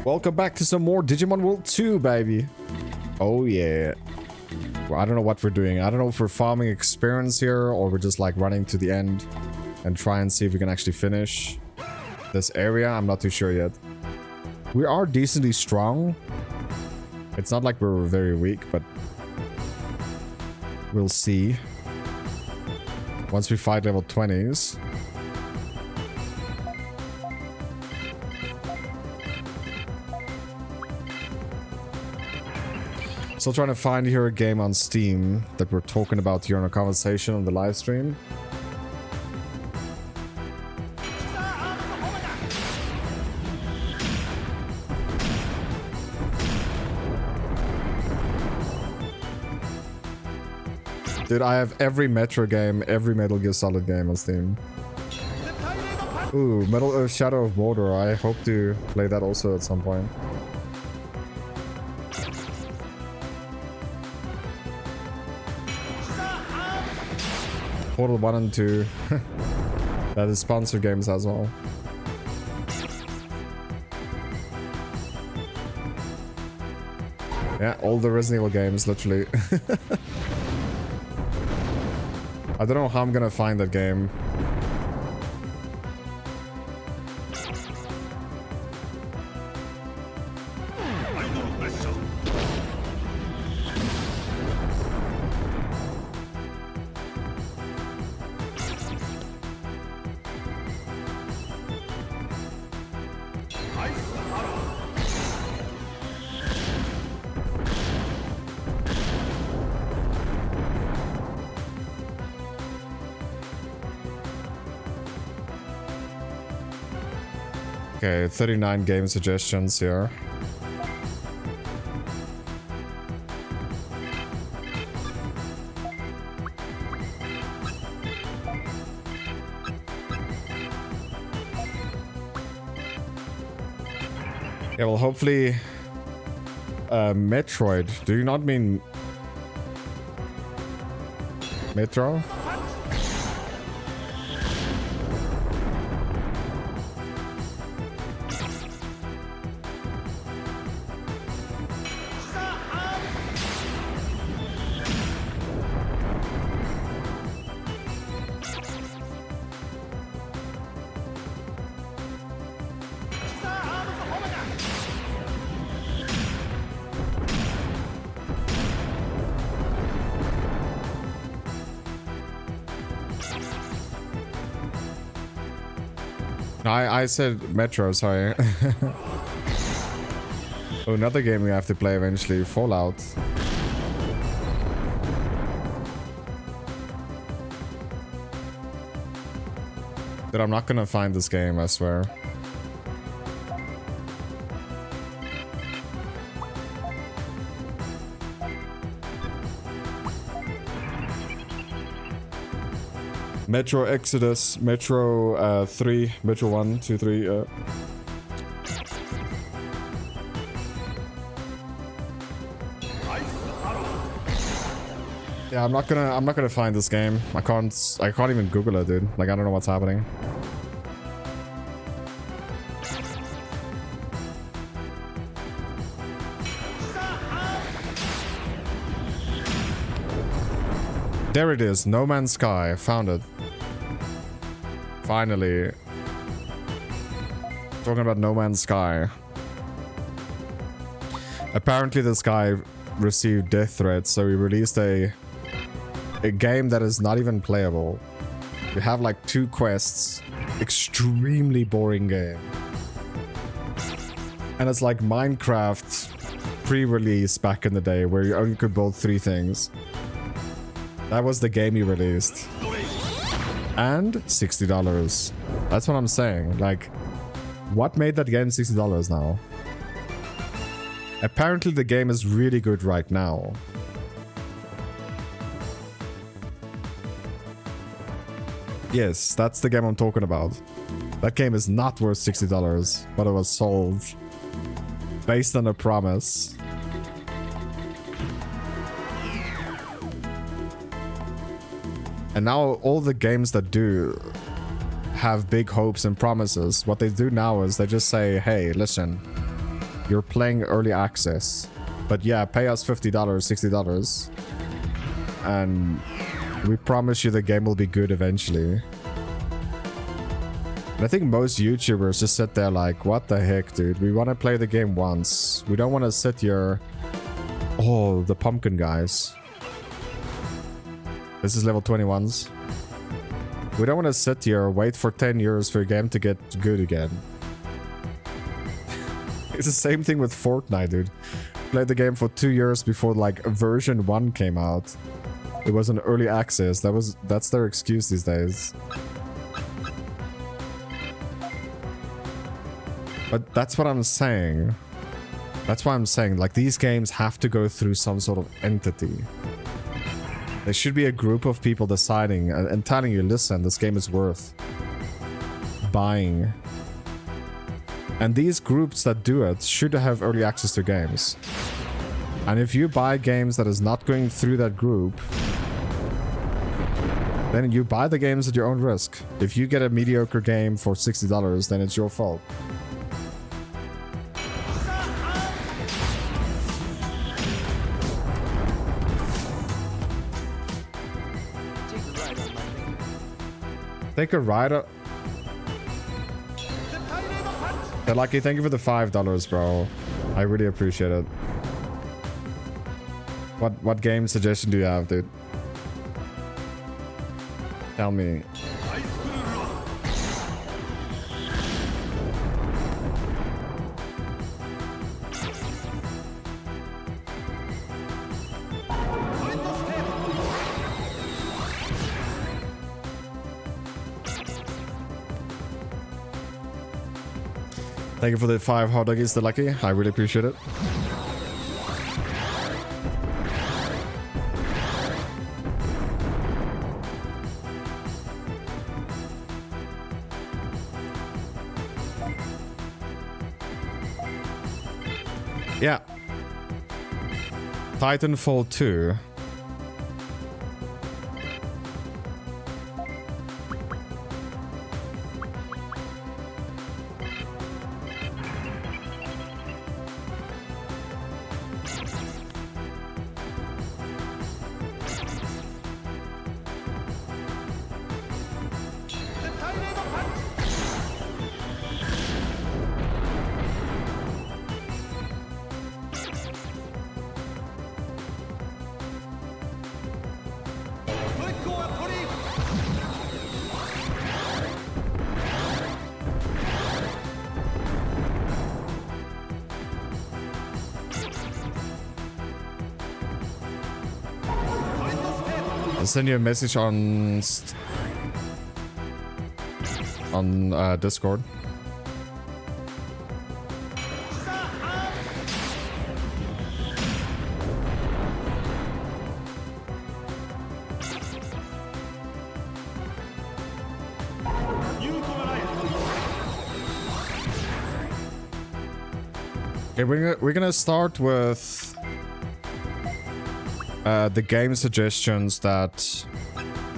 Welcome back to some more Digimon World 2, baby. Oh, yeah. Well, I don't know what we're doing. I don't know if we're farming experience here or we're just like running to the end and try and see if we can actually finish this area. I'm not too sure yet. We are decently strong. It's not like we're very weak, but we'll see. Once we fight level 20s. Still trying to find here a game on Steam that we're talking about here in a conversation on the live stream. Dude, I have every Metro game, every Metal Gear Solid game on Steam. Ooh, Shadow of Mordor. I hope to play that also at some point. Portal 1 and 2. That is sponsored games as well. Yeah, all the Resident Evil games, literally. I don't know how I'm gonna find that game. Okay, 39 game suggestions here. Yeah, well, hopefully... Metroid. Do you not mean... Metro? I said Metro, sorry. Oh, another game we have to play eventually, Fallout. Dude, I'm not gonna find this game, I swear. Metro Exodus, Metro 3, Metro 1, 2, 3. Yeah, I'm not gonna find this game. I can't even Google it, dude. Like, I don't know what's happening. There it is, No Man's Sky. Found it. Finally. Talking about No Man's Sky. Apparently this guy received death threats, so he released a game that is not even playable. We have like 2 quests. Extremely boring game. And it's like Minecraft pre-release back in the day where you only could build 3 things. That was the game he released. And $60. That's what I'm saying. Like, what made that game $60 now? Apparently the game is really good right now. Yes, that's the game I'm talking about. That game is not worth $60, but it was sold based on a promise. And now all the games that do have big hopes and promises, what they do now is they just say, hey, listen, You're playing early access. But yeah, pay us $50, $60. And we promise you the game will be good eventually. And I think most YouTubers just sit there like, what the heck, dude? We want to play the game once. We don't want to sit here... Oh, the pumpkin guys. This is level 21s. We don't want to sit here, wait for 10 years for a game to get good again. It's the same thing with Fortnite, dude. Played the game for 2 years before, like, version 1 came out. It was an early access. That's their excuse these days. But that's what I'm saying. That's why I'm saying, like, these games have to go through some sort of entity. There should be a group of people deciding and telling you, listen, this game is worth buying. And these groups that do it should have early access to games. And if you buy games that is not going through that group, then you buy the games at your own risk. If you get a mediocre game for $60, then it's your fault. Take a ride up. Hey, Lucky, thank you for the $5, bro. I really appreciate it. What game suggestion do you have, dude? Tell me. Thank you for the 5 hot doggies, the Lucky. I really appreciate it. Yeah. Titanfall 2. I'll send you a message on Discord. Okay, we're gonna start with the game suggestions that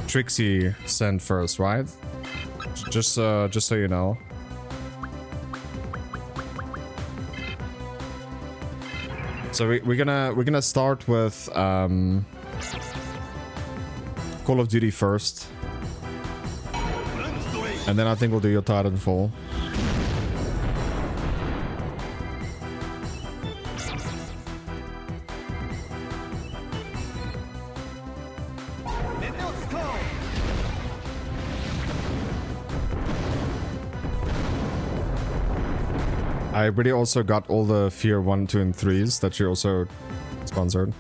Trixie sent first, right? Just so you know. So we're gonna start with Call of Duty first, and then I think we'll do your Titanfall. I really also got all the Fear 1, 2, and 3s that you also sponsored.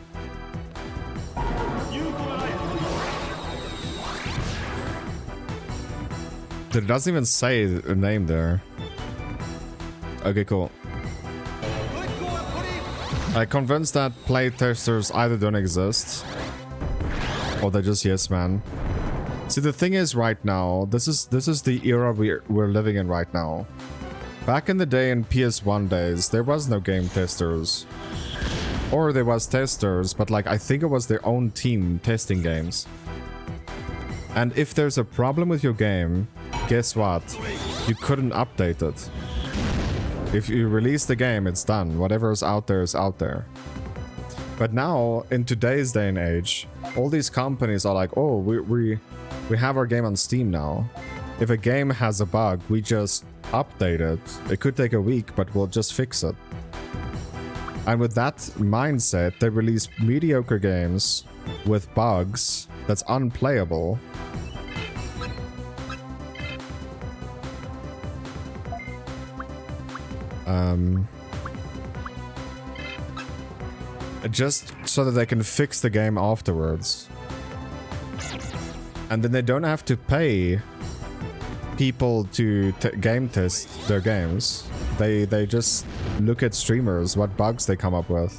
It doesn't even say a name there. Okay, cool. I'm convinced that playtesters either don't exist or they're just yes man. See, the thing is right now, this is the era we're living in right now. Back in the day, in PS1 days, there was no game testers. Or there was testers, but like, I think it was their own team testing games. And if there's a problem with your game, guess what? You couldn't update it. If you release the game, it's done. Whatever is out there is out there. But now, in today's day and age, all these companies are like, oh, we have our game on Steam now. If a game has a bug, we just update it. It could take a week, but we'll just fix it. And with that mindset, they release mediocre games with bugs that's unplayable. Just so that they can fix the game afterwards. And then they don't have to pay people to game test their games. They just look at streamers, what bugs they come up with.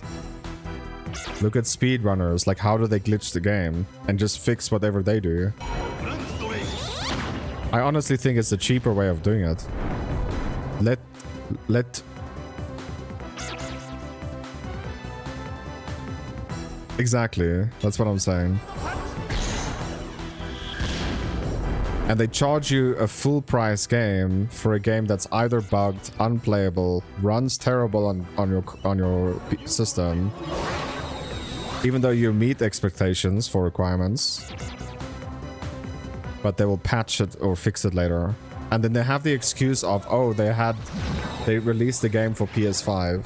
Look at speedrunners, like how do they glitch the game, and just fix whatever they do. I honestly think it's a cheaper way of doing it. Let Exactly, that's what I'm saying. And they charge you a full price game for a game that's either bugged, unplayable, runs terrible on your system, even though you meet expectations for requirements, but they will patch it or fix it later. And then they have the excuse of, oh, they released the game for PS5.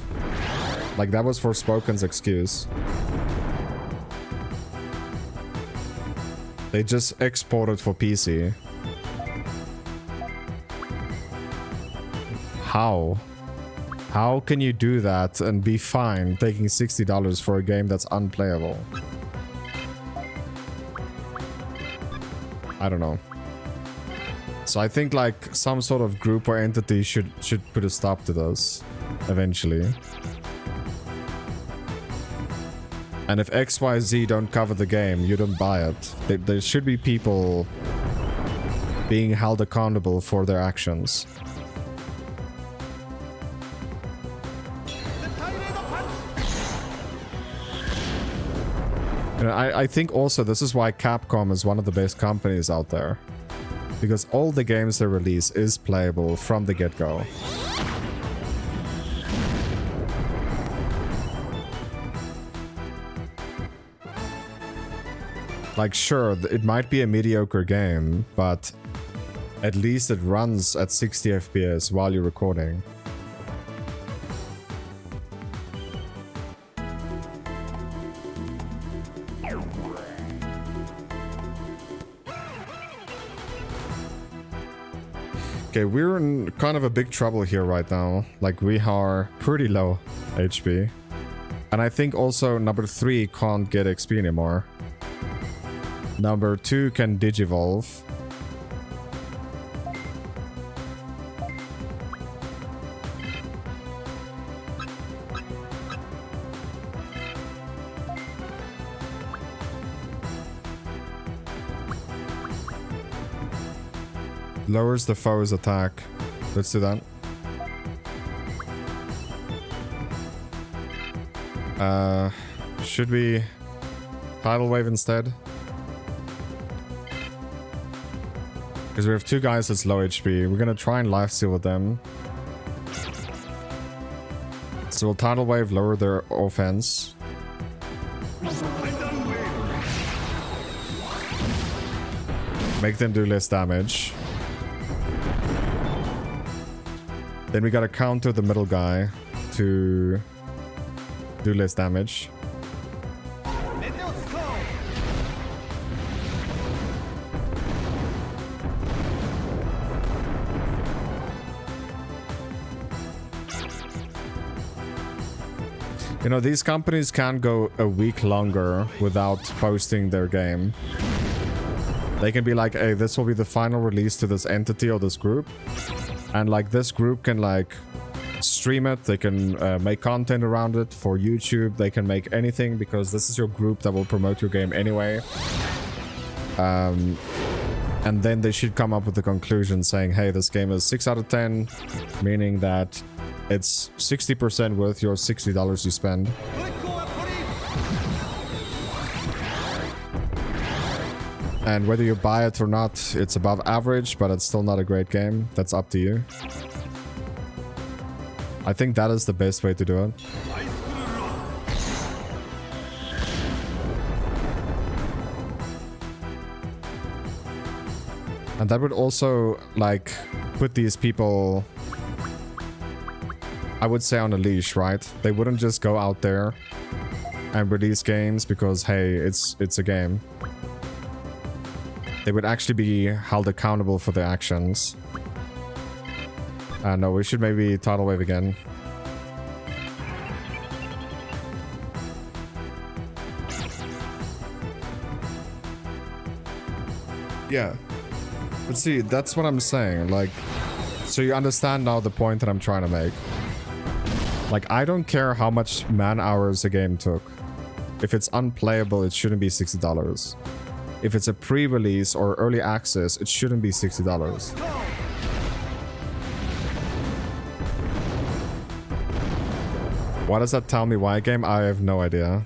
Like that was Forspoken's excuse. They just exported for PC. How? How can you do that and be fine taking $60 for a game that's unplayable? I don't know. So I think like some sort of group or entity should put a stop to this eventually. And if XYZ don't cover the game, you don't buy it. There should be people being held accountable for their actions. You know, I think also this is why Capcom is one of the best companies out there. Because all the games they release is playable from the get-go. Like, sure, it might be a mediocre game, but at least it runs at 60 FPS while you're recording. Okay, we're in kind of a big trouble here right now. Like, we are pretty low HP. And I think also number 3 can't get XP anymore. Number 2 can digivolve. Lowers the foe's attack. Let's do that. Should we tidal wave instead? Because we have 2 guys that's low HP. We're gonna try and lifesteal with them. So we'll tidal wave, lower their offense. Make them do less damage. Then we gotta counter the middle guy to do less damage. You know, these companies can't go a week longer without posting their game. They can be like, hey, this will be the final release to this entity or this group. And like this group can like stream it. They can make content around it for YouTube. They can make anything because this is your group that will promote your game anyway. And then they should come up with the conclusion saying, hey, this game is 6 out of 10, meaning that it's 60% worth your $60 you spend. And whether you buy it or not, it's above average, but it's still not a great game. That's up to you. I think that is the best way to do it. And that would also, like, put these people, I would say, on a leash, right? They wouldn't just go out there and release games because, hey, it's a game. They would actually be held accountable for their actions. No, we should maybe tidal wave again. Yeah. But see, that's what I'm saying. Like, so you understand now the point that I'm trying to make. Like, I don't care how much man hours a game took. If it's unplayable, it shouldn't be $60. If it's a pre-release or early access, it shouldn't be $60. Why does that tell me why game? I have no idea.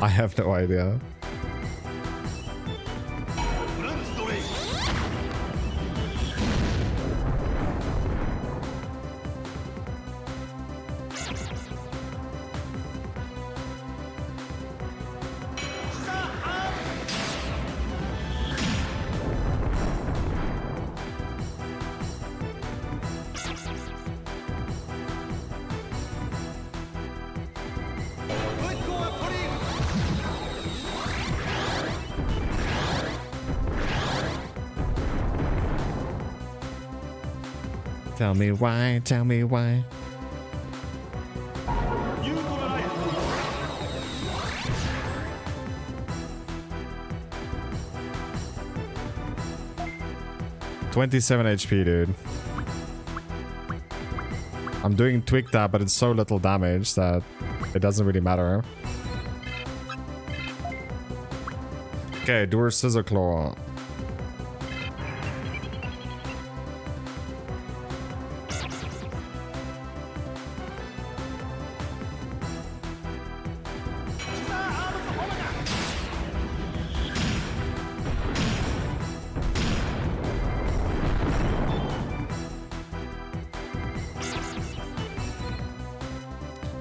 I have no idea. Tell me why, tell me why. $27 HP, dude. I'm doing Twig Tap, but it's so little damage that it doesn't really matter. Okay, do her Scissor Claw.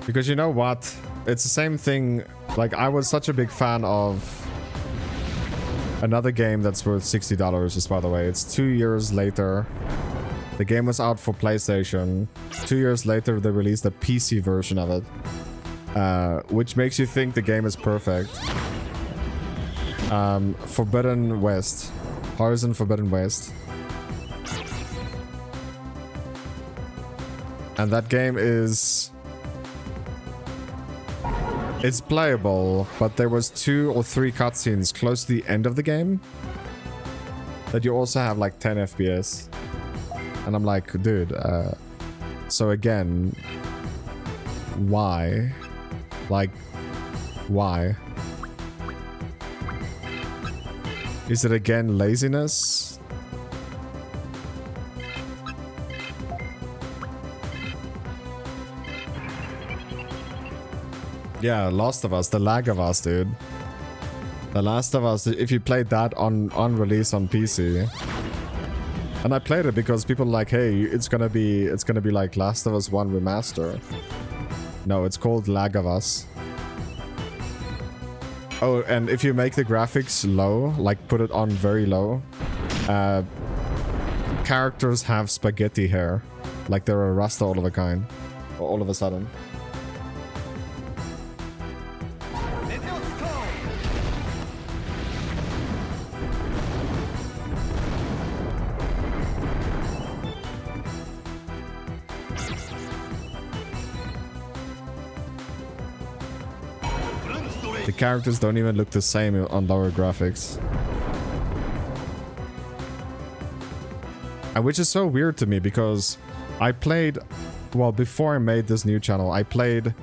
Because you know what? It's the same thing. Like, I was such a big fan of another game that's worth $60, just by the way. It's 2 years later. The game was out for PlayStation. 2 years later, they released a PC version of it. Which makes you think the game is perfect. Forbidden West. Horizon Forbidden West. And that game is... It's playable, but there was 2 or 3 cutscenes close to the end of the game that you also have like 10 FPS. And I'm like, dude, so again, why? Like, why? Is it again laziness? Yeah, Last of Us, the lag of us, dude. The Last of Us, if you played that on release on PC. And I played it because people are like, hey, it's gonna be like Last of Us 1 remaster. No, it's called Lag of Us. Oh, and if you make the graphics low, like put it on very low, characters have spaghetti hair. Like they're a Rasta all of a kind. Or all of a sudden. The characters don't even look the same on lower graphics. And which is so weird to me because I played, well, before I made this new channel, I played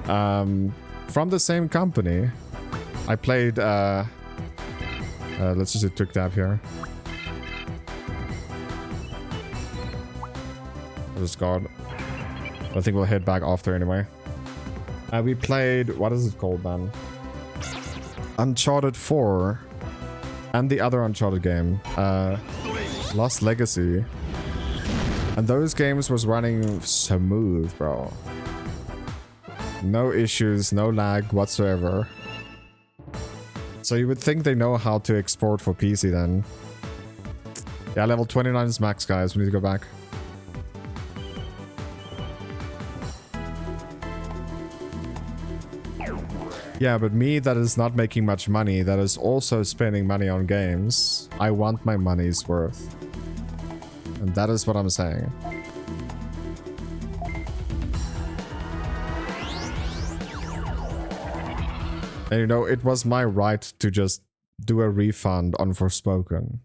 from the same company. I played, let's just do Twig Tap here. Just God. I think we'll head back after anyway. We played, what is it called, man? Uncharted 4 and the other Uncharted game, Lost Legacy. And those games was running smooth, bro. No issues, no lag whatsoever. So you would think they know how to export for PC then. Yeah, level 29 is max, guys. We need to go back. Yeah, but me that is not making much money, that is also spending money on games, I want my money's worth. And that is what I'm saying. And you know, it was my right to just do a refund on Forspoken.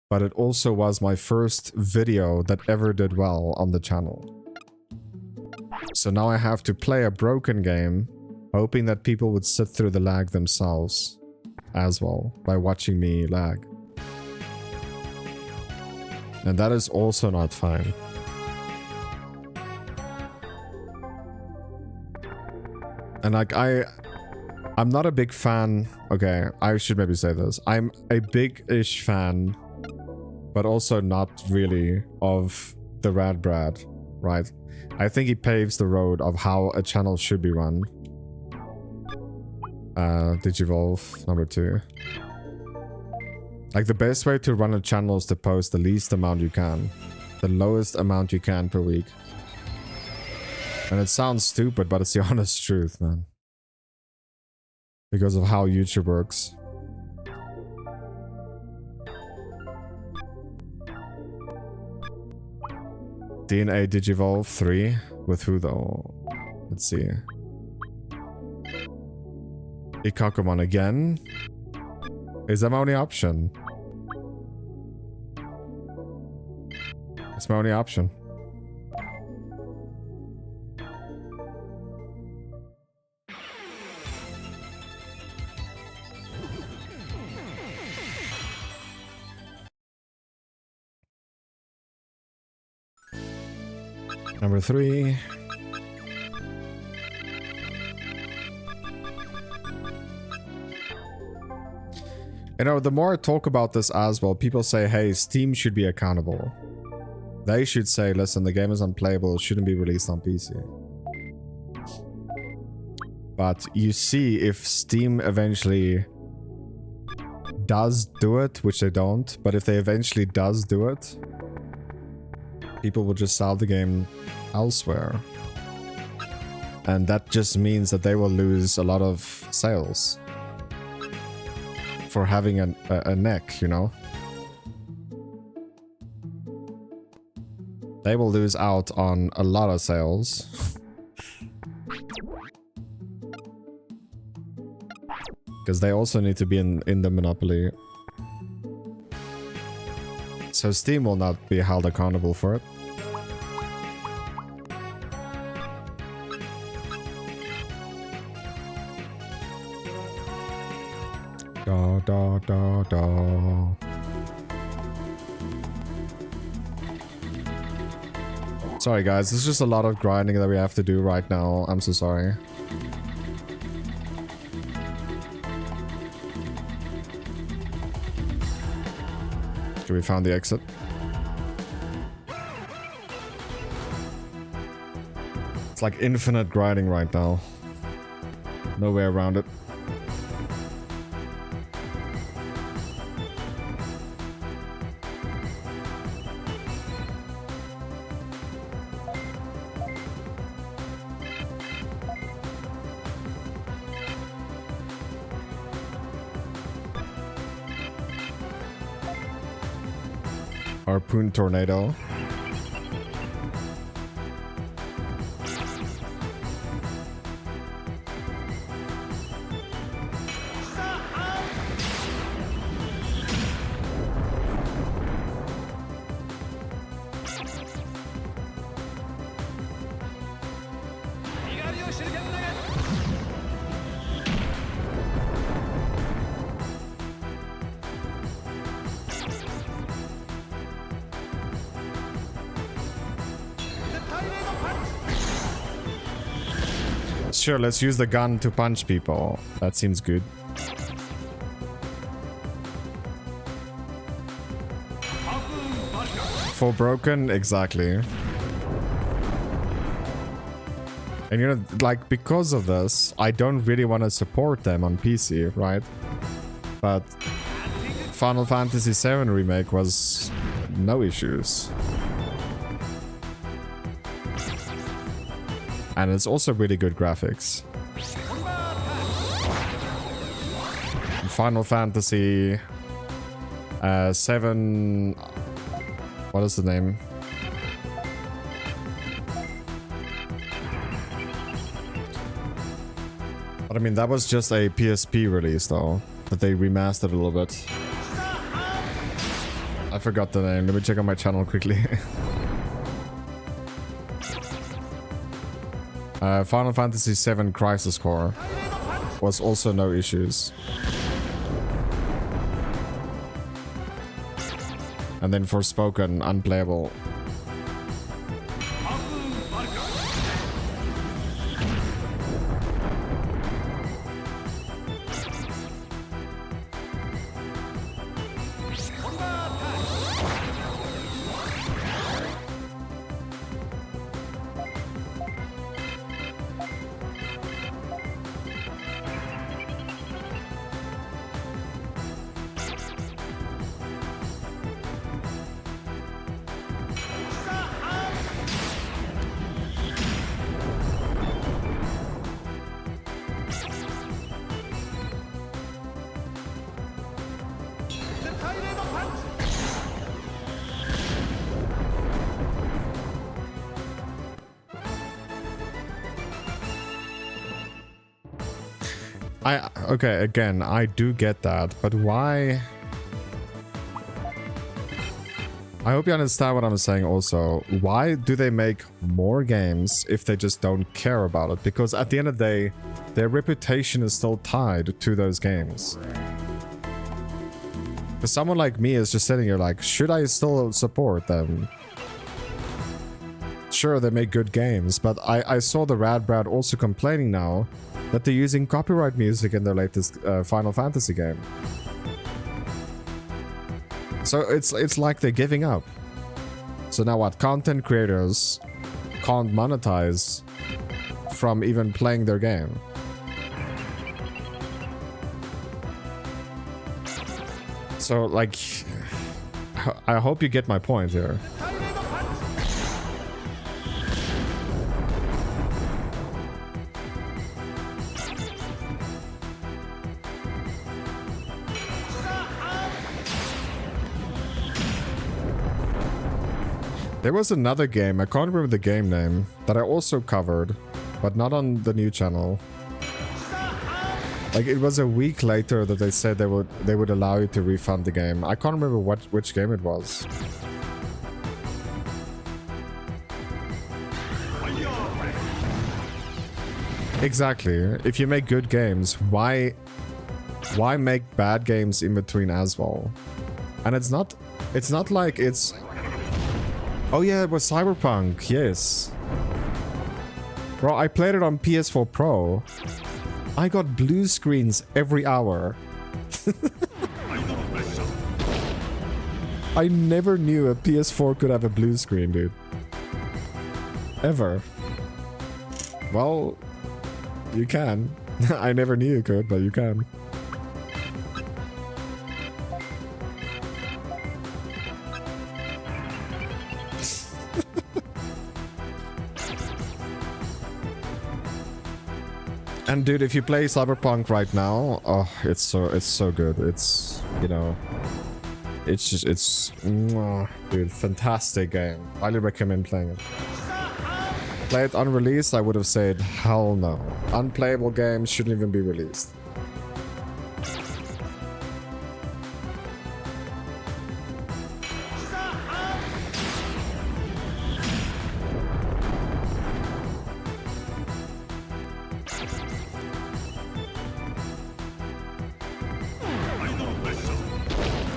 But it also was my first video that ever did well on the channel. So now I have to play a broken game, hoping that people would sit through the lag themselves as well by watching me lag. And that is also not fine. And like I'm not a big fan. Okay, I should maybe say this. I'm a big-ish fan, but also not really, of the Rad Brad, right? I think he paves the road of how a channel should be run. Digivolve number 2. Like, the best way to run a channel is to post the least amount you can. The lowest amount you can per week. And it sounds stupid, but it's the honest truth, man. Because of how YouTube works. DNA Digivolve 3? With who though? Let's see. Ikakumon again? Is that my only option? That's my only option. Number 3. You know, the more I talk about this as well, people say, hey, Steam should be accountable. They should say, listen, the game is unplayable, it shouldn't be released on PC. But you see, if Steam eventually does do it, which they don't, but if they eventually does do it, people will just sell the game elsewhere. And that just means that they will lose a lot of sales for having a neck, you know? They will lose out on a lot of sales. Because they also need to be in the monopoly. So Steam will not be held accountable for it. Da da da da. Sorry guys, there's just a lot of grinding that we have to do right now. I'm so sorry. Okay, we found the exit. It's like infinite grinding right now. No way around it. Harpoon tornado. Sure, let's use the gun to punch people. That seems good. PS4 broken? Exactly. And you know, like, because of this, I don't really want to support them on PC, right? But Final Fantasy VII Remake was no issues. And it's also really good graphics. Final Fantasy 7... What is the name? But I mean, that was just a PSP release though, that they remastered a little bit. I forgot the name. Let me check on my channel quickly. Final Fantasy VII Crisis Core was also no issues. And then Forspoken, unplayable. Okay, again, I do get that, but why? I hope you understand what I'm saying also. Why do they make more games if they just don't care about it? Because at the end of the day, their reputation is still tied to those games. But someone like me is just sitting here like, should I still support them? Sure, they make good games, but I saw the Rad Brad also complaining now that they're using copyright music in their latest Final Fantasy game. So it's like they're giving up. So now what? Content creators can't monetize from even playing their game. So like, I hope you get my point here. There was another game, I can't remember the game name, that I also covered, but not on the new channel. Like, it was a week later that they said they would allow you to refund the game. I can't remember which game it was. Exactly. If you make good games, why make bad games in between as well? And it's not like it's... Oh yeah, it was Cyberpunk, yes. Bro, I played it on PS4 Pro. I got blue screens every hour. I never knew a PS4 could have a blue screen, dude. Ever. Well, you can. I never knew you could, but you can. And dude, if you play Cyberpunk right now, oh, it's so good. It's, you know, it's just, dude, fantastic game. Highly recommend playing it. Play it unreleased, I would have said, hell no. Unplayable games shouldn't even be released.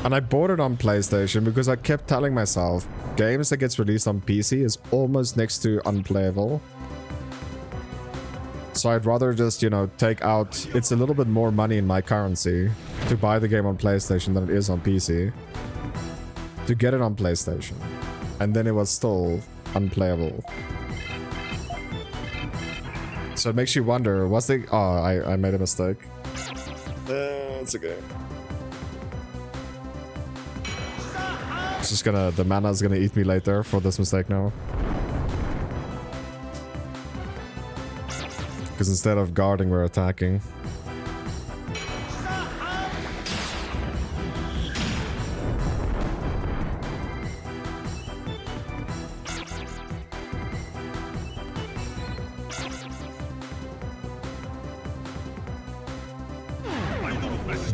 And I bought it on PlayStation because I kept telling myself, games that gets released on PC is almost next to unplayable. So I'd rather just, you know, take out... It's a little bit more money in my currency to buy the game on PlayStation than it is on PC. To get it on PlayStation. And then it was still unplayable. So it makes you wonder, was the... Oh, I made a mistake. It's okay. It's just gonna... The mana's gonna eat me later for this mistake now. Because instead of guarding, we're attacking.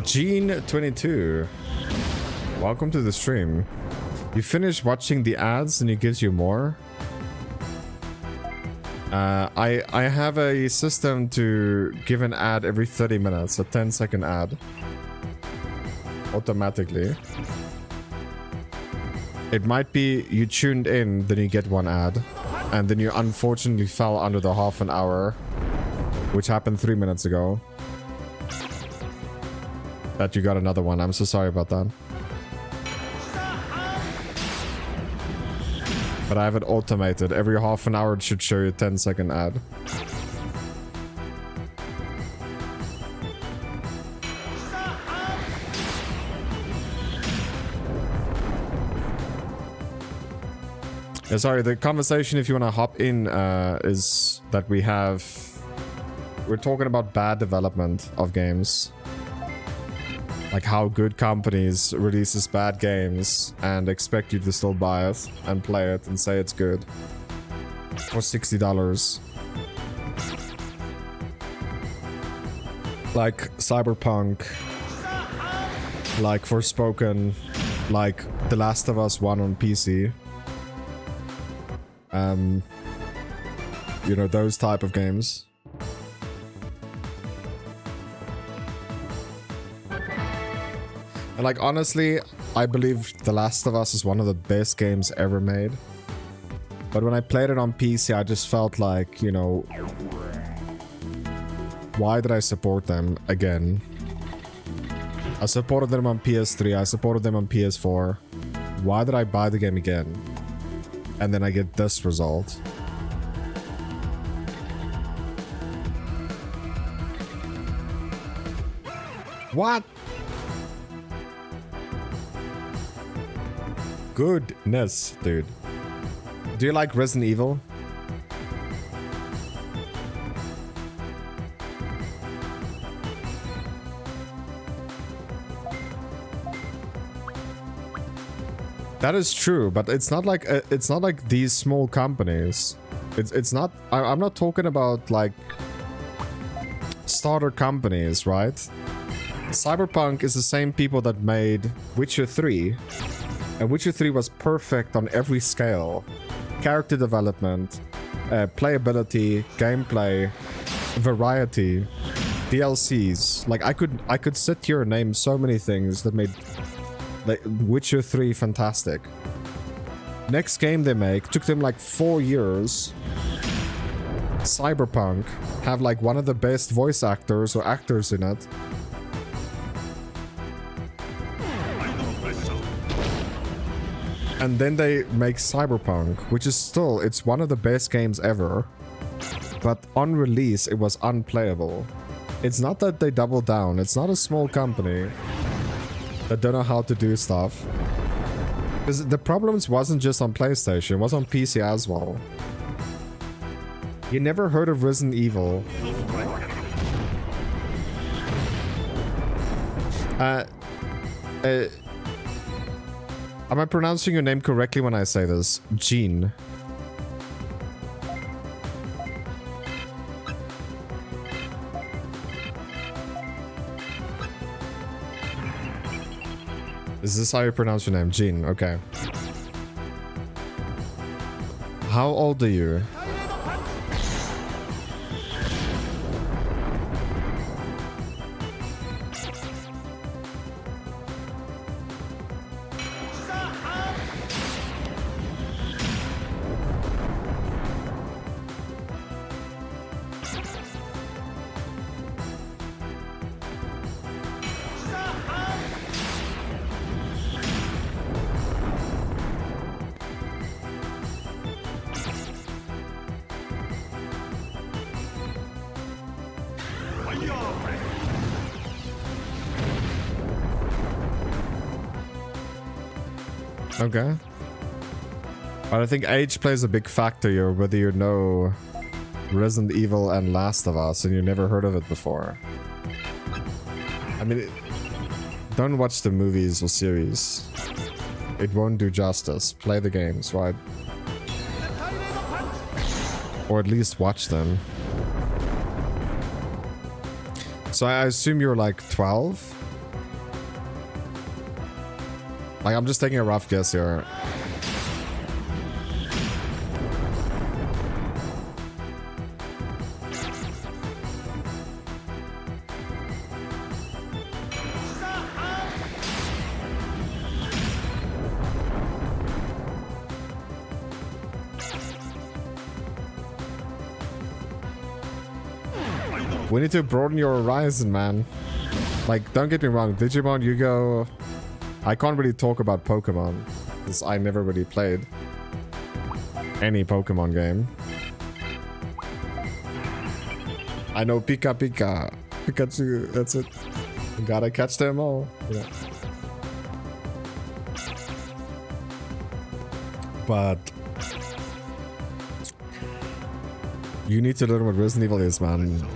Gene22, welcome to the stream. You finish watching the ads and it gives you more? I have a system to give an ad every 30 minutes, a 10-second ad. Automatically. It might be you tuned in, then you get one ad. And then you unfortunately fell under the half an hour, which happened 3 minutes ago. That you got another one. I'm so sorry about that. But I have it automated. Every half an hour it should show you a 10-second ad. Yeah, sorry, the conversation, if you want to hop in, is that we're talking about bad development of games. Like how good companies releases bad games and expect you to still buy it and play it and say it's good for $60. Like Cyberpunk, like Forspoken, like The Last of Us 1 on PC. You know, those type of games. And like, honestly, I believe The Last of Us is one of the best games ever made. But when I played it on PC, I just felt like, you know, why did I support them again? I supported them on PS3, I supported them on PS4. Why did I buy the game again? And then I get this result. What? Goodness, dude. Do you like Resident Evil? That is true, but it's not like these small companies. It's not. I'm not talking about like starter companies, right? Cyberpunk is the same people that made Witcher 3. And Witcher 3 was perfect on every scale. Character development, playability, gameplay, variety, DLCs. Like I could sit here and name so many things that made like Witcher 3 fantastic. Next game they make took them like 4 years. Cyberpunk have like one of the best voice actors or actors in it. And then they make Cyberpunk, which is still, it's one of the best games ever. But on release, it was unplayable. It's not that they double down. It's not a small company that don't know how to do stuff. Because the problems wasn't just on PlayStation, it was on PC as well. You never heard of Resident Evil? Am I pronouncing your name correctly when I say this? Gene. Is this how you pronounce your name? Gene, okay. How old are you? Okay. But I think age plays a big factor here, whether you know Resident Evil and Last of Us and you never heard of it before. I mean, don't watch the movies or series. It won't do justice. Play the games, right? Or at least watch them. So I assume you're like 12? Like, I'm just taking a rough guess here. We need to broaden your horizon, man. Like, don't get me wrong, Digimon, Yu-Gi-Oh! I can't really talk about Pokemon, because I never really played any Pokemon game. I know Pika Pika, Pikachu, that's it. You gotta catch them all. Yeah. But you need to learn what Resident Evil is, man.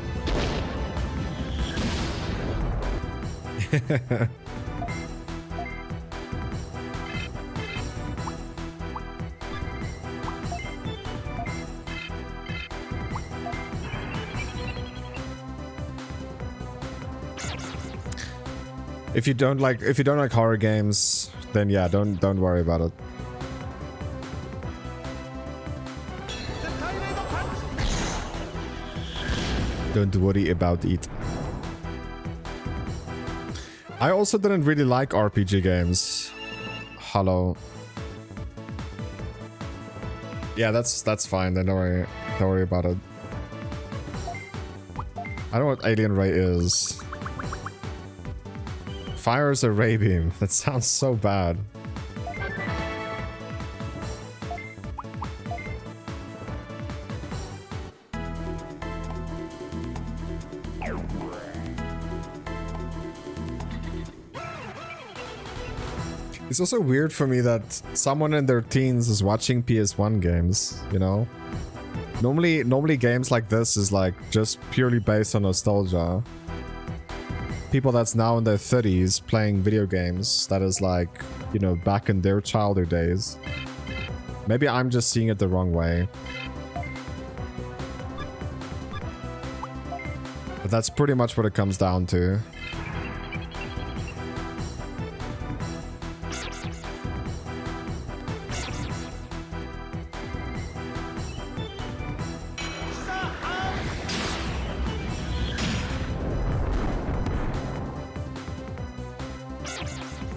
If you don't like horror games, then yeah, don't worry about it. Don't worry about it. I also didn't really like RPG games. Hello. Yeah, that's fine. Then don't worry about it. I don't know what Alien Ray is. Fires a ray beam. That sounds so bad. It's also weird for me that someone in their teens is watching PS1 games, you know? Normally games like this is like just purely based on nostalgia. People that's now in their 30s playing video games that is like, you know, back in their childhood days. Maybe I'm just seeing it the wrong way. But that's pretty much what it comes down to.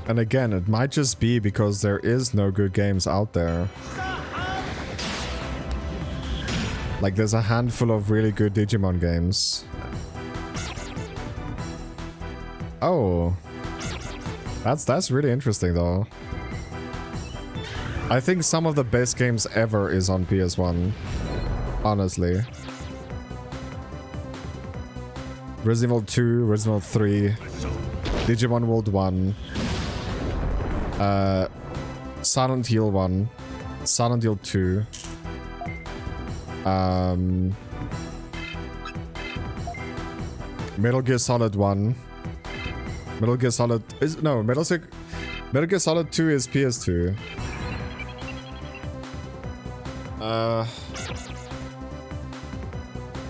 And again, it might just be because there is no good games out there. Like, there's a handful of really good Digimon games. Oh. That's really interesting, though. I think some of the best games ever is on PS1. Honestly. Resident Evil 2, Resident Evil 3, Digimon World 1. Silent Hill 1, Silent Hill 2, Metal Gear Solid 1, Metal Gear Solid is no Metal Gear Solid 2 is PS2. I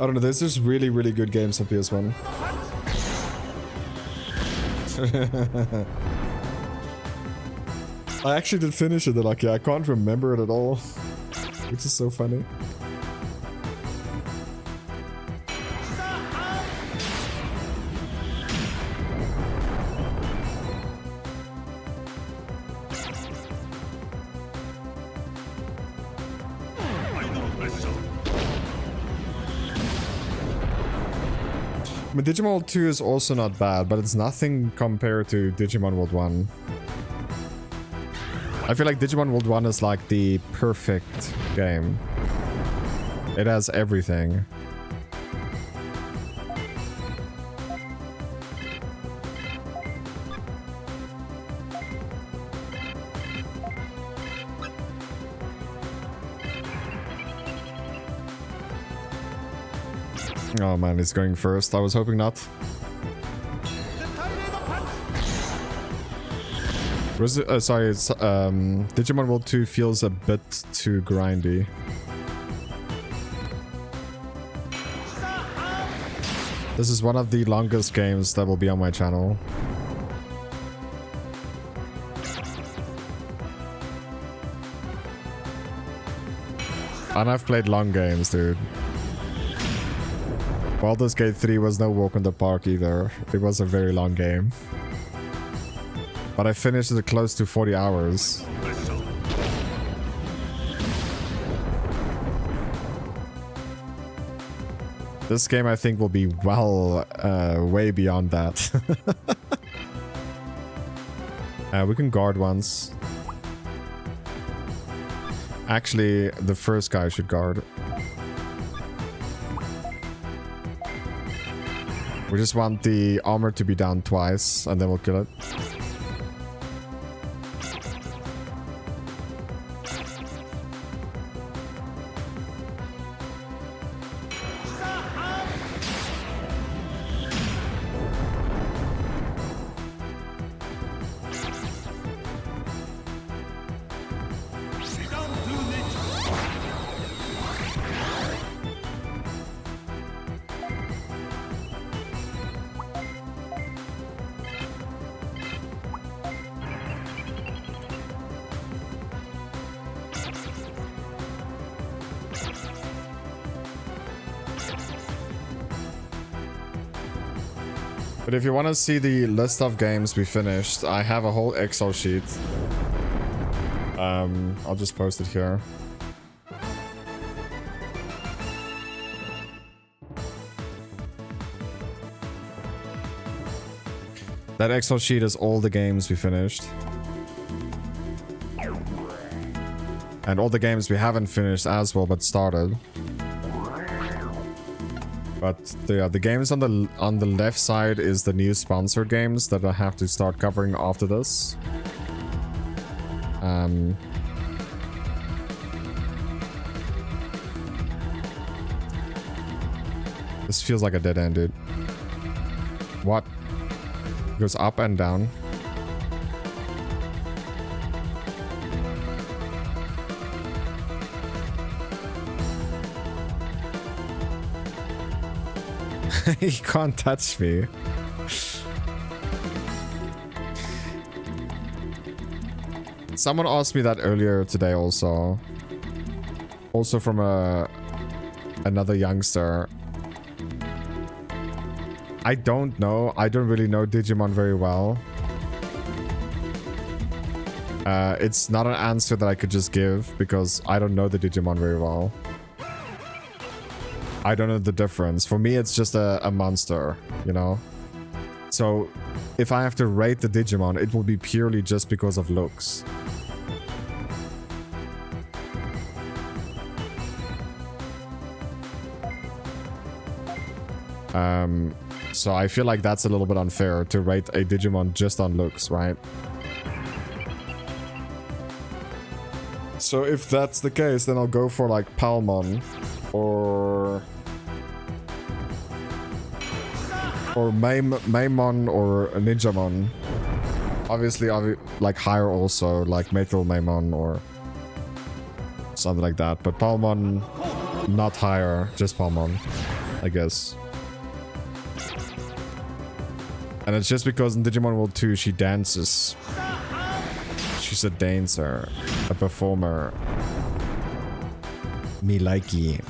don't know. There's just really good games on PS1. I actually did finish it, like, yeah, I can't remember it at all. Which is so funny. I mean, Digimon World 2 is also not bad, but it's nothing compared to Digimon World 1. I feel like Digimon World 1 is like the perfect game. It has everything. Oh man, he's going first. I was hoping not. Sorry, it's, Digimon World 2 feels a bit too grindy. This is one of the longest games that will be on my channel. And I've played long games, dude. Baldur's Gate 3 was no walk in the park either. It was a very long game. But I finished it close to 40 hours. This game, I think, will be well, way beyond that. We can guard once. Actually, the first guy should guard. We just want the armor to be down twice, and then we'll kill it. But if you want to see the list of games we finished, I have a whole Excel sheet. I'll just post it here. That Excel sheet is all the games we finished. And all the games we haven't finished as well, but started. But the games on the left side is the new sponsored games that I have to start covering after this. This feels like a dead end, dude. What? It goes up and down. He can't touch me. Someone asked me that earlier today also. Also from another youngster. I don't know. I don't really know Digimon very well. It's not an answer that I could just give because I don't know the Digimon very well. I don't know the difference. For me, it's just a monster, you know? So, if I have to rate the Digimon, it will be purely just because of looks. So I feel like that's a little bit unfair to rate a Digimon just on looks, right? So if that's the case, then I'll go for like Palmon or Maimon or Ninjamon. Obviously, like higher also, like Metal Maimon or something like that. But Palmon, not higher, just Palmon, I guess. And it's just because in Digimon World 2 she dances. She's a dancer, a performer. Me likey.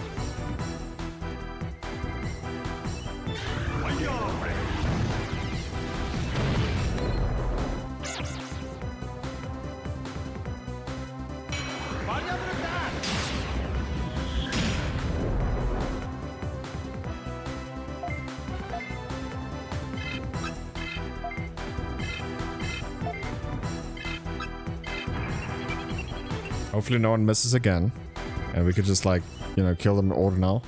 Hopefully no one misses again. And we could just like, you know, kill them in order now.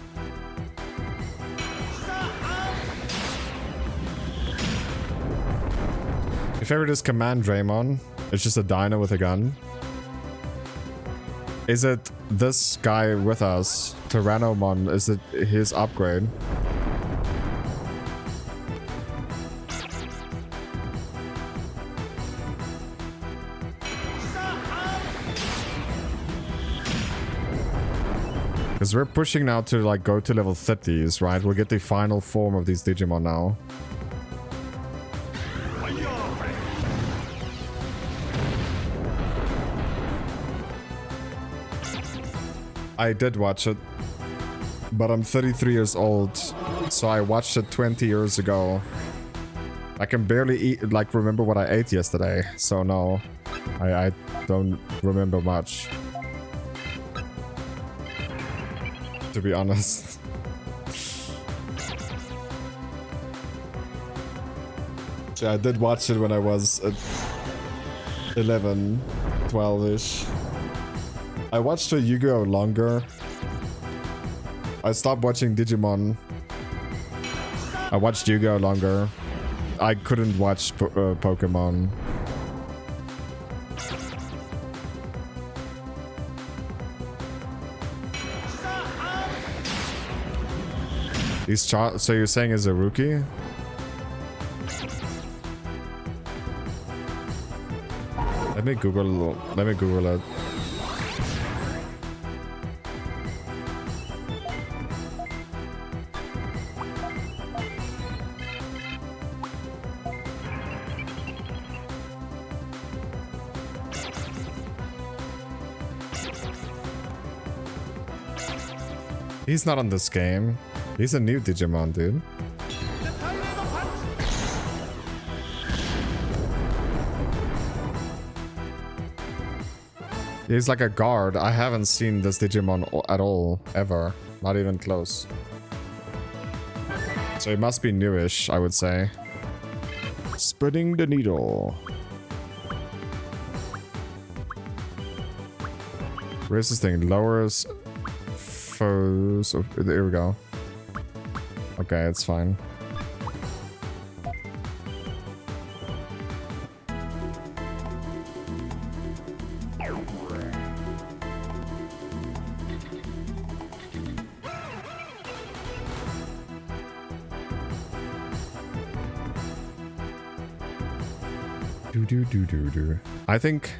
Your favorite is Command Draymon. It's just a dino with a gun. Is it this guy with us, Tyrannomon? Is it his upgrade? Because we're pushing now to like go to level 30s, right? We'll get the final form of these Digimon now. I did watch it, but I'm 33 years old, so I watched it 20 years ago. I can barely remember what I ate yesterday, so no, I don't remember much, to be honest. So I did watch it when I was 11, 12-ish. I watched Yu-Gi-Oh! Longer. I stopped watching Digimon. I watched Yu-Gi-Oh! Longer. I couldn't watch Pokemon. So you're saying is a rookie? Let me Google it. He's not on this game. He's a new Digimon, dude. He's like a guard. I haven't seen this Digimon at all, ever. Not even close. So he must be newish, I would say. Spreading the needle. Where's this thing? Lowers foes. Oh, there we go. Okay, it's fine. Do. I think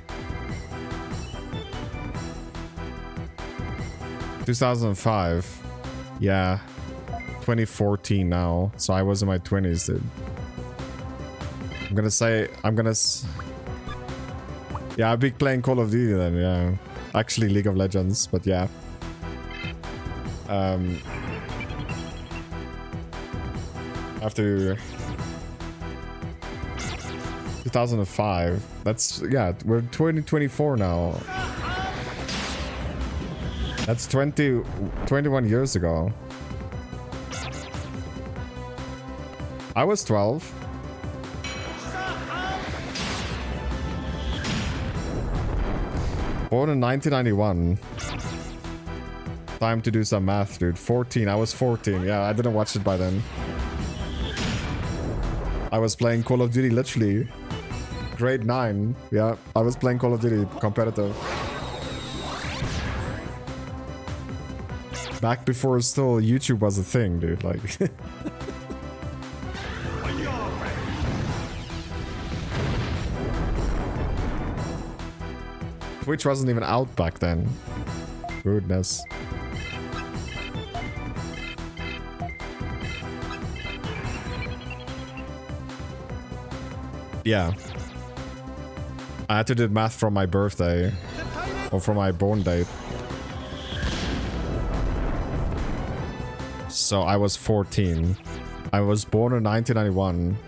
2005. Yeah. 2014 now. So I was in my 20s, dude. Yeah, I'd be playing Call of Duty then, yeah. Actually, League of Legends, but yeah. After 2005. That's, yeah, we're 2024 now. That's 21 years ago. I was 12. Born in 1991. Time to do some math, dude. 14. I was 14. Yeah, I didn't watch it by then. I was playing Call of Duty literally. Grade 9. Yeah, I was playing Call of Duty competitive. Back before still YouTube was a thing, dude. Like... Twitch wasn't even out back then. Goodness. Yeah. I had to do math from my birthday. Or from my born date. So I was 14. I was born in 1991.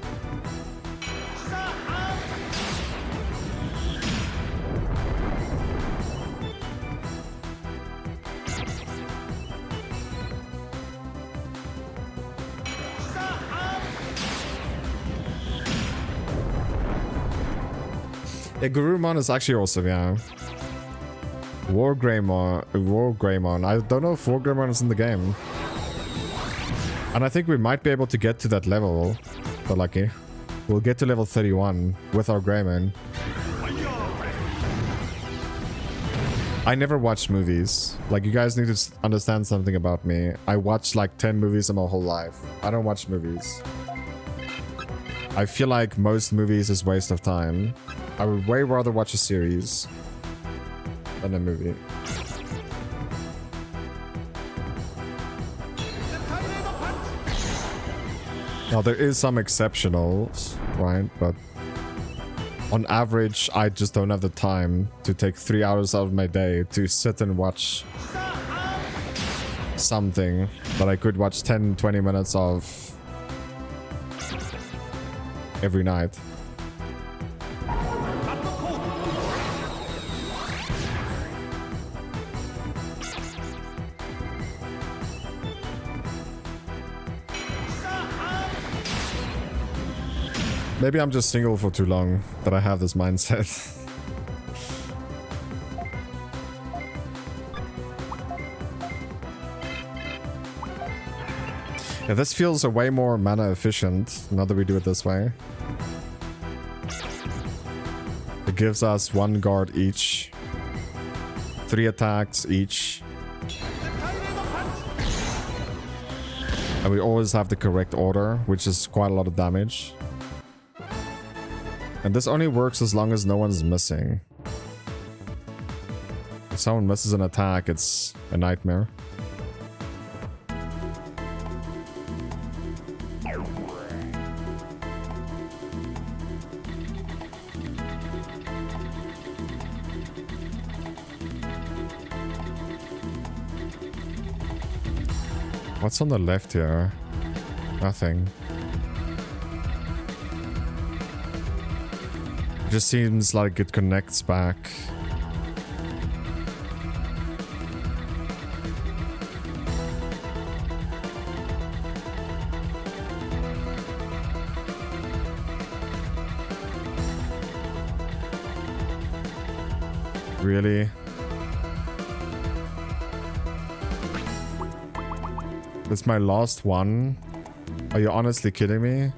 Yeah, Gurumon is actually awesome, yeah. War Greymon. I don't know if War Greymon is in the game. And I think we might be able to get to that level. But lucky. We'll get to level 31 with our Greymon. I never watch movies. Like, you guys need to understand something about me. I watched like 10 movies in my whole life. I don't watch movies. I feel like most movies is waste of time. I would way rather watch a series than a movie. Now there is some exceptionals, right? But on average, I just don't have the time to take 3 hours out of my day to sit and watch something that I could watch 10-20 minutes of every night. Maybe I'm just single for too long that I have this mindset. Yeah, this feels a way more mana efficient now that we do it this way. It gives us 1 guard each, 3 attacks each. And we always have the correct order, which is quite a lot of damage. And this only works as long as no one's missing. If someone misses an attack, it's a nightmare. What's on the left here? Nothing. It just seems like it connects back. Really? This is my last one? Are you honestly kidding me?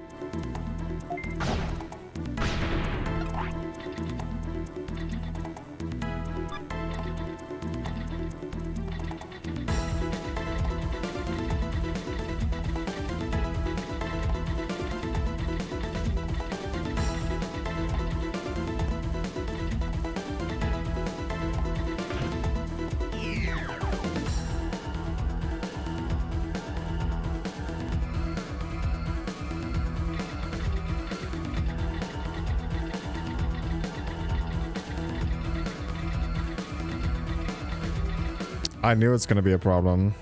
I knew it's gonna be a problem.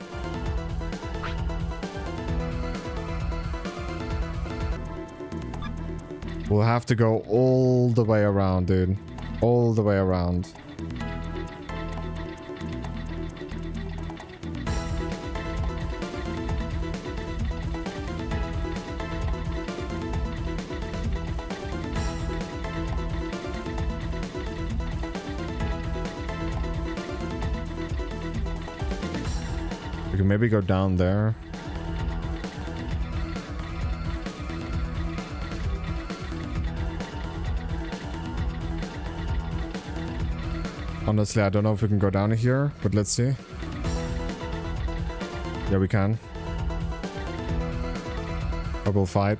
We'll have to go all the way around, dude. All the way around. We can maybe go down there. Honestly, I don't know if we can go down here, but let's see. Yeah, we can. I will fight.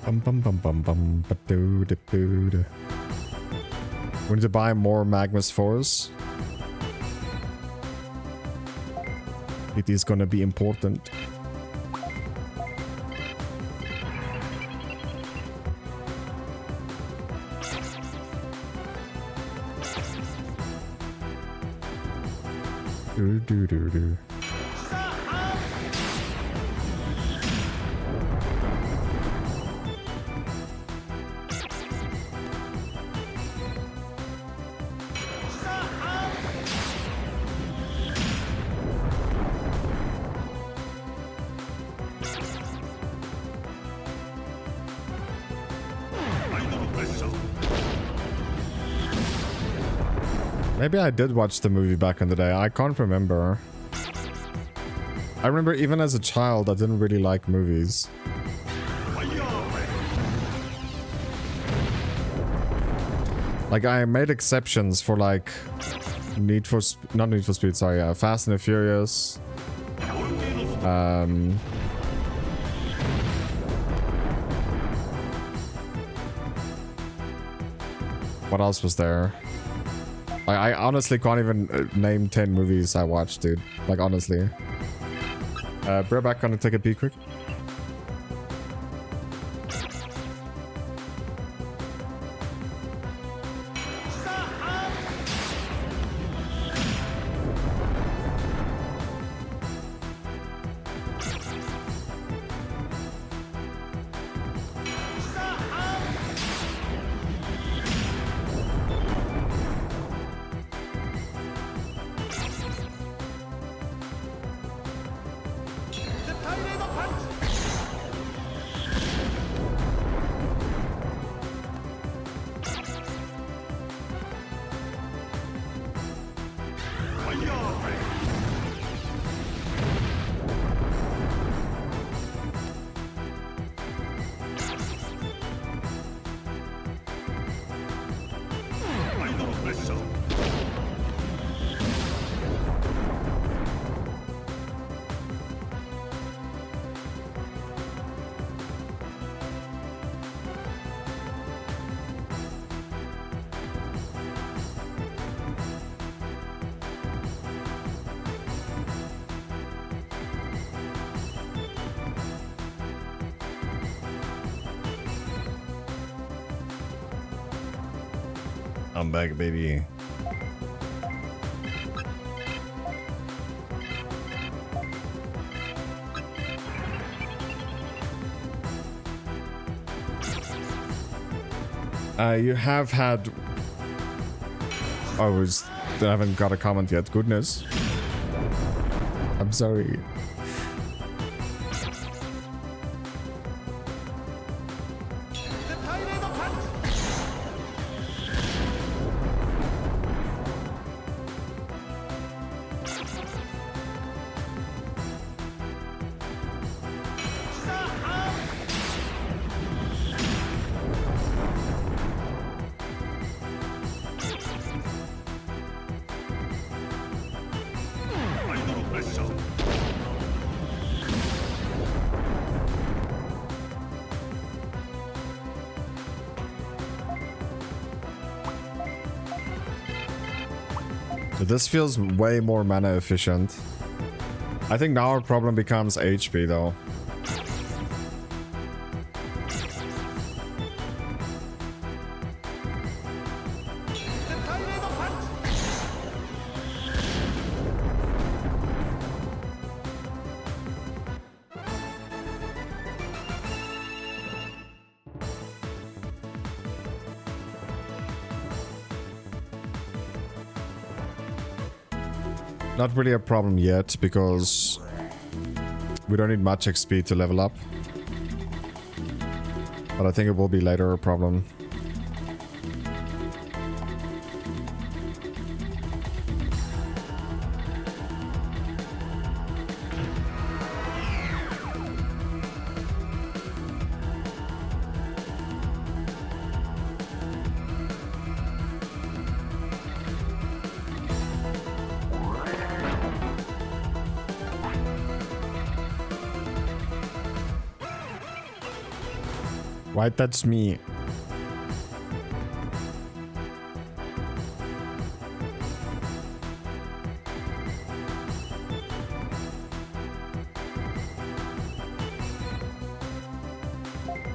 Bum bum bum bum bum ba doo da boo da. We need to buy more Magmus Force. It is gonna be important. Do do do do. Maybe I did watch the movie back in the day. I can't remember. I remember even as a child, I didn't really like movies. Like, I made exceptions for, like, not Need for Speed, sorry, Fast and the Furious. What else was there? I honestly can't even name 10 movies I watched, dude. Like, honestly. Bro, back, gonna take a pee quick. I'm back, baby. You have had... Oh, I haven't got a comment yet. Goodness. I'm sorry. This feels way more mana efficient. I think now our problem becomes HP though. Not really a problem yet, because we don't need much XP to level up. But I think it will be later a problem. Why that's me?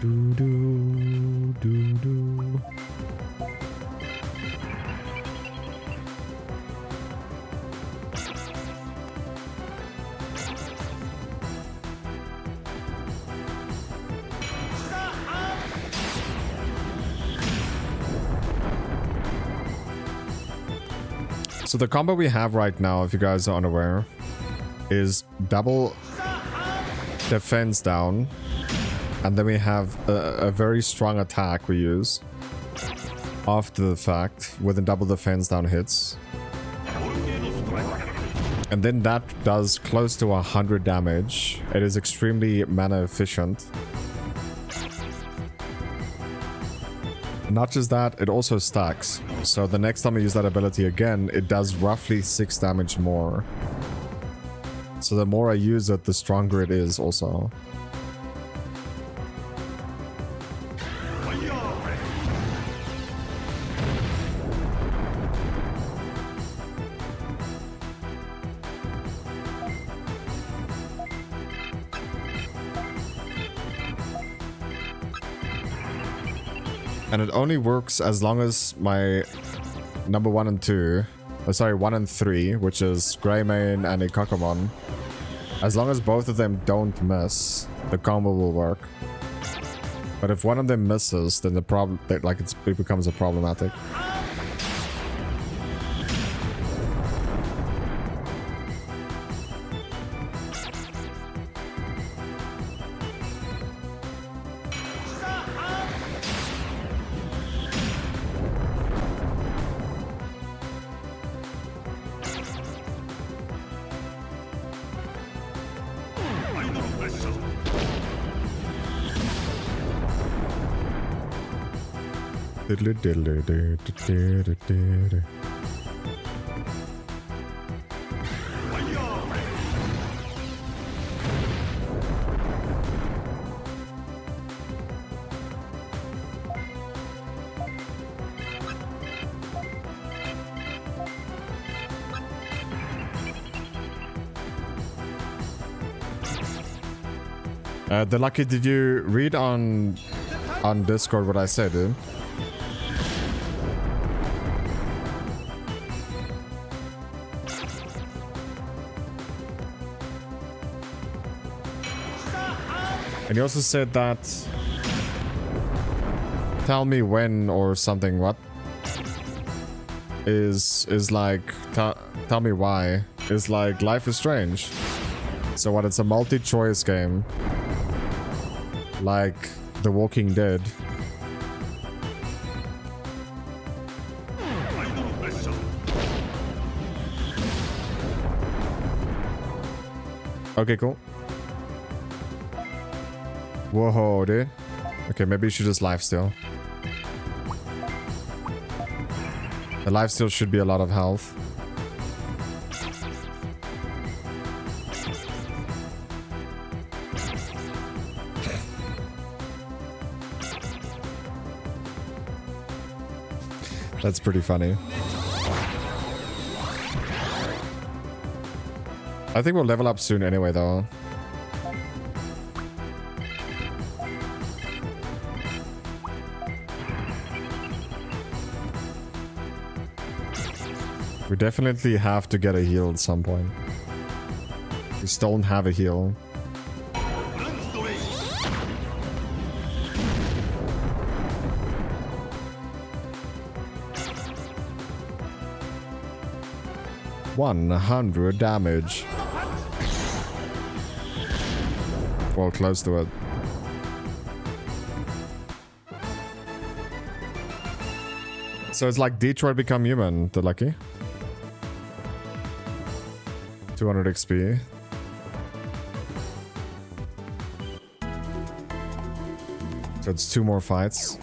Do do do do. So the combo we have right now, if you guys are unaware, is double defense down, and then we have a very strong attack we use after the fact with a double defense down hits. And then that does close to 100 damage. It is extremely mana efficient. Not just that, it also stacks. So the next time I use that ability again, it does roughly 6 damage more. So the more I use it, the stronger it is also. And it only works as long as my number 1 and 2, sorry, 1 and 3, which is Greymane and Ikakumon. As long as both of them don't miss, the combo will work. But if one of them misses, then the problem, like it becomes a problematic. The Lucky, did you read on Discord what I said, dude? And you also said that tell me when or something, what? Is like tell me why. Is like Life is Strange. So what, it's a multi-choice game. Like The Walking Dead. Okay, cool. Whoa, dude. Okay, maybe you should just lifesteal. The lifesteal should be a lot of health. That's pretty funny. I think we'll level up soon anyway, though. We definitely have to get a heal at some point. We still don't have a heal. $100 damage. Well, close to it. So it's like Detroit Become Human, the Lucky. 200 XP. So it's 2 more fights.